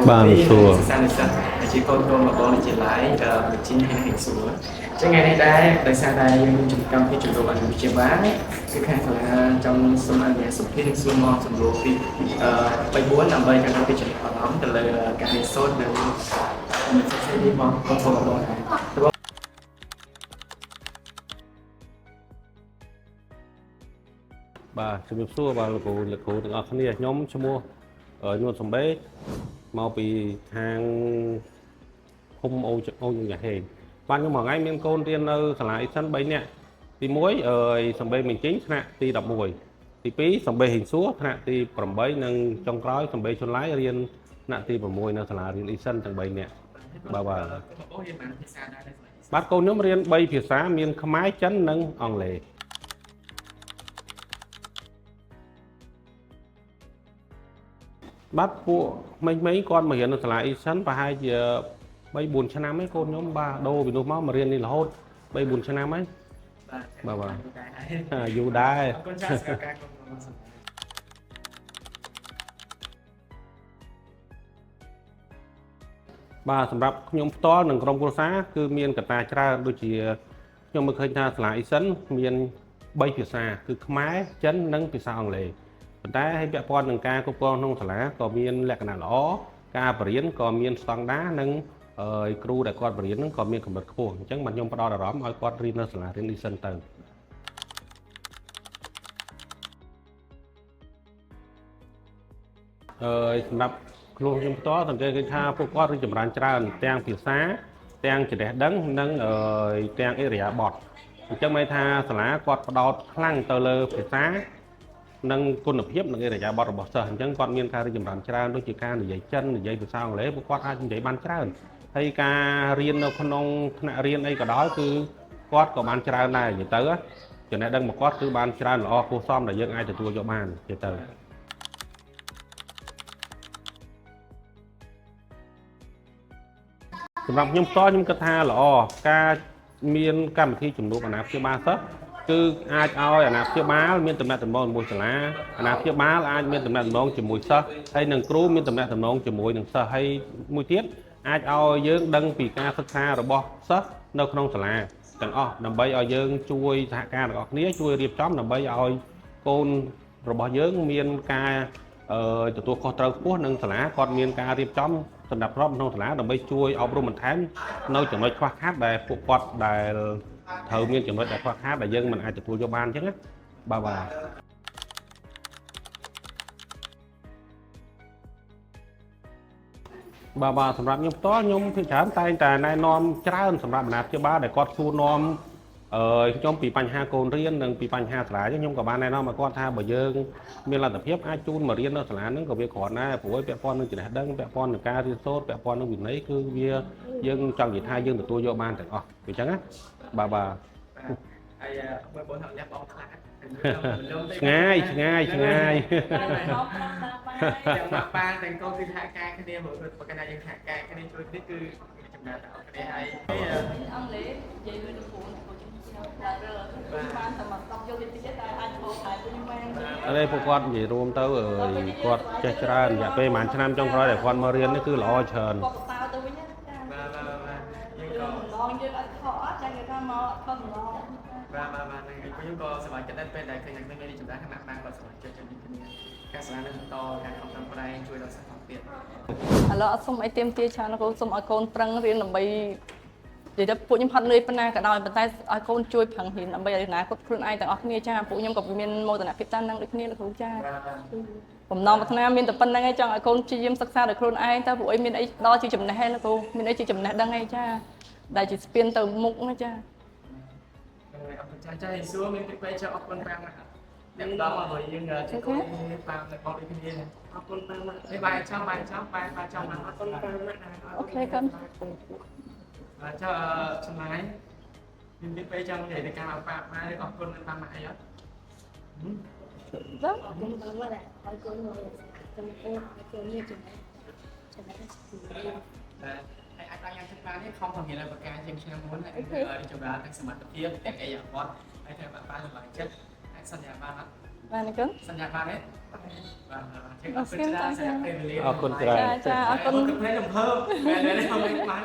Ban xua. Sàn sàn chỉ con mà con chỉ lái chính hay hành xua chứ ngày nay đây xa đây trong cái chủ đồ ăn bị chế bán cái khác là trong sông ăn nhà sụp thiên xua ngon sụp lúa thì bay búa nằm bay trong cái chuyện họ nóng từ là cái sốt này mình sẽ đi món con phô của này. Bàជំរាបសួរបាទលោកគ្រូទាំងអស់គ្នាខ្ញុំឈ្មោះនួនសំបេមកពីខាងភូមិអូយ៉ាហេងបាទខ្ញុំមួយថ្ងៃមានកូនរៀននៅសាលាអ៊ីសិន3នាក់ទី1សំបេមិញជីងថ្នាក់ទី11ទី2សំបេហេងសួរថ្នាក់ទី8និងចុងក្រោយសំបេជុនឡាយរៀនថ្នាក់ទី6នៅសាលារៀនអ៊ីសិនទាំង3នាក់បាទបាទកូនខ្ញុំរៀន3ភាសាមានខ្មែរចិននិងអង់គ្លេសបាទពួកមិញគាត់មករៀននៅសាលាអ៊ីសិនប្រហែលជា3-4ឆ្នាំហើយកូនខ្ញុំបាទដូរពីនោះមករៀននេះរហូត3-4ឆ្នាំហើយបាទយូរដែរបាទសម្រាប់ខ្ញុំផ្ទាល់និងក្រុមគ្រួសារគឺមានកត្តាច្រើនដូចជាខ្ញុំមើលឃើញថាសាលាអ៊ីសិនមាន3ភាសាគឺខ្មែរចិននិងភាសាអង់គ្លេសប៉ុន្តែឲ្យពាក់ព័ន្ធនឹងការគ្រប់គ្រងក្នុងសាលាក៏មានលក្ខណៈល្អការបរិញ្ញាបត្រក៏មានស្តង់ដារនិងគ្រូដែលគាត់បរិញ្ញាបត្រហ្នឹងក៏មានកម្រិតខ្ពស់អញ្ចឹងបាទខ្ញុំផ្ដោតអារម្មណ៍ឲ្យគាត់រៀននៅសាលារៀននេះសិនទៅសម្រាប់ខ្លួនខ្ញុំផ្ទាល់សង្កេតឃើញថាពួកគាត់រីកចម្រើនច្រើនទាំងភាសាទាំងចំណេះដឹងនិងទាំងអិរិយាបថអញ្ចឹងមានថាសាលាគាត់ផ្ដោតខ្លាំងទៅលើភាសានិងគុណភាពនិងអិរិយាបថរបស់សិស្សអញ្ចឹងគាត់មានការរីកចម្រើនច្រើនដូចជាការនិយាយចិននិយាយភាសាអង់គ្លេសពួកគាត់អាចនិយាយបានច្រើនហើយការរៀននៅក្នុងថ្នាក់រៀនអីក៏ដោយគឺគាត់ក៏បានច្រើនដែរនិយាយទៅចំណេះដឹងរបស់គាត់គឺបានច្រើនល្អគួរសមដែលយើងអាចទទួលយកបាននិយាយទៅសម្រាប់ខ្ញុំផ្ទាល់ខ្ញុំគិតថាល្អការមានកម្មវិធីជំនួបអាណាព្យាបាលសិស្សគឺអាចឲ្យអាណាព្យាបាលមានតំណែងតំណងជាមួយសាលាអាណាព្យាបាលអាចមានតំណែងតំណងជាមួយសិស្សហើយនិងគ្រូមានតំណែងតំណងជាមួយនឹងសិស្សហើយមួយទៀតអាចឲ្យយើងដឹងពីការសិក្សារបស់សិស្សនៅក្នុងសាលាទាំងអស់ដើម្បីឲ្យយើងជួយសហការទាំងអស់គ្នាជួយរៀបចំដើម្បីឲ្យកូនរបស់យើងមានការទទួលខុសត្រូវខ្ពស់និងសាលាគាត់មានការរៀបចំសម្រាប់ក្នុងសាលាដើម្បីជួយអប់រំបន្ថែមនៅចំណុចខ្វះខាតដែលពួកគាត់ដែលត្រូវមានចំណុចដែលខ្វះខាតដែលយើងមិនអាចទទួលយកបានអញ្ចឹងណាបាទសម្រាប់ខ្ញុំផ្ទាល់ខ្ញុំភាគច្រើនតែងតែណែនាំច្រើនសម្រាប់អាណាព្យាបាលដែលគាត់សួរនាំខ្ញុំពីបញ្ហាកូនរៀននិងពីបញ្ហាសាលាខ្ញុំក៏បានណែនាំឲ្យគាត់ថាបើយើងមានលទ្ធភាពអាចជូនមករៀននៅសាលាហ្នឹងក៏វាគ្រាន់ដែរព្រោះពាក់ព័ន្ធនឹងចំណេះដឹងពាក់ព័ន្ធនឹងការរៀនសូត្រពាក់ព័ន្ធនឹងវិន័យគឺវាយើងចង់និយាយថាយើងទទួលយកបានទាំងអស់អញ្ចឹងណាបាទហើយបើបងថាលះបងខ្លាចឆ្ងាយទាំងមកប៉ាទាំងកូនគឺសហការគ្នាមើលបើកណ្ដាលយើងសហការគ្នាជួយនេះគឺចំណាត់ដល់គ្នាហើយអង់គ្លេសនិយាយvớiគ្រូតែបានសម្រាប់10យកវិទ្យាតែអាចបកស្រាយវិញបានអីពួកគាត់និយាយរួមទៅគាត់ចេះច្រើនរយៈពេលប្រហែលឆ្នាំចុងក្រោយដែលគាត់មករៀននេះគឺល្អច្រើនបកតើទៅវិញណាចាយើងក៏ឡងយើងអត់ខកអត់ចាគេថាមកអត់ខកឡងបាទខ្ញុំក៏សប្បាយចិត្តដែរពេលដែលឃើញអ្នកមានចំណាស់គណៈបានក៏សប្បាយចិត្តជាគ្នាការសាលានឹងបន្តការខំប្រឹងប្រែងជួយដល់សិស្សទៀតឥឡូវអត់សុំអីទៀមទាច្រើនគ្រូសុំឲ្យកូនប្រឹងរៀនដើម្បីនិយាយទៅពួកខ្ញុំហត់នឿយប៉ុណ្ណាក៏ដោយប៉ុន្តែឲ្យកូនជួយប្រឹងរៀនដើម្បីឲ្យណាគាត់ខ្លួនឯងទាំងអស់គ្នាចាពួកខ្ញុំក៏មានមោទនភាពតាមនឹងដូចគ្នាលោកគ្រូចាបំណងប្រាថ្នាមានតែប៉ុណ្្នឹងឯងចង់ឲ្យកូនព្យាយាមសិក្សាដោយខ្លួនឯងទៅពួកអីមានអីដល់ជាចំណេះឯងលោកគ្រូមានអីជាចំណេះដឹងឯងចាដែលជាស្ពានទៅមុខណាចាអរគុណចាសួរមានទីពេចអរគុណប៉ាមកអ្នកដល់មកយើងជួយប៉ានៅបងដូចគ្នាអរគុណប៉ាមកបាយចាំអរគុណប៉ាមកអូខេកូនចុះចំណាយមានទីពេចចង់និយាយទៅការប៉ាមកអរគុណប៉ាមកអីអត់ចាអរគុណប៉ាមកដែរអរគុណមកចំពោះអរគុណនេះចំណេះហើយអាចបានយ៉ាងទឹកបាននេះខំប្រហែលប្រការជាងឆ្នាំមុនហើយចម្រើនទាំងសមត្ថភាពទាំងអីយ៉ាងគាត់ហើយតែប៉ាសម្រាប់ចិត្តអាចសន្យាបានអត់ បានអរគុណ សញ្ញាបានទេបាទ អរគុណតាចា អរគុណច្រើន ចាអរគុណ ខ្ញុំភ្លេចអំភើមែនទេខ្ញុំមិនបាន